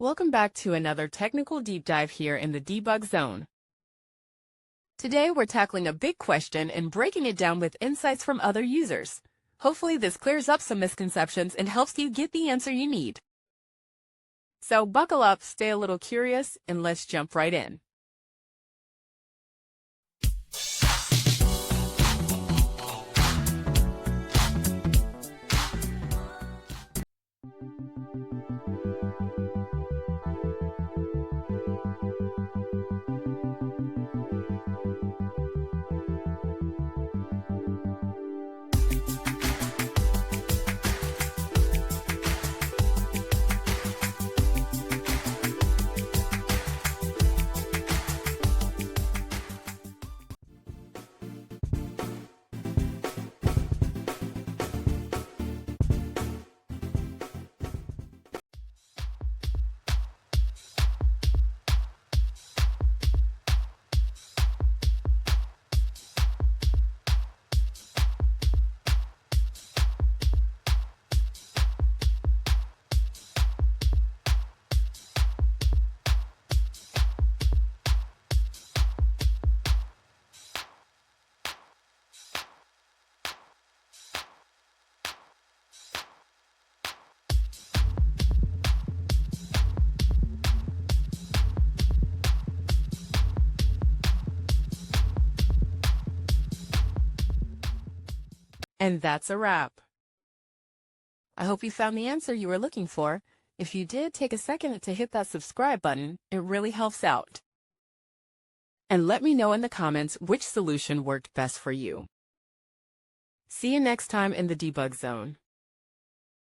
Welcome back to another technical deep dive here in the debug zone. Today we're tackling a big question and breaking it down with insights from other users. Hopefully this clears up some misconceptions and helps you get the answer you need. So buckle up, stay a little curious, and let's jump right in. And that's a wrap. I hope you found the answer you were looking for. If you did, take a second to hit that subscribe button. It really helps out. And let me know in the comments which solution worked best for you. See you next time in the debug zone.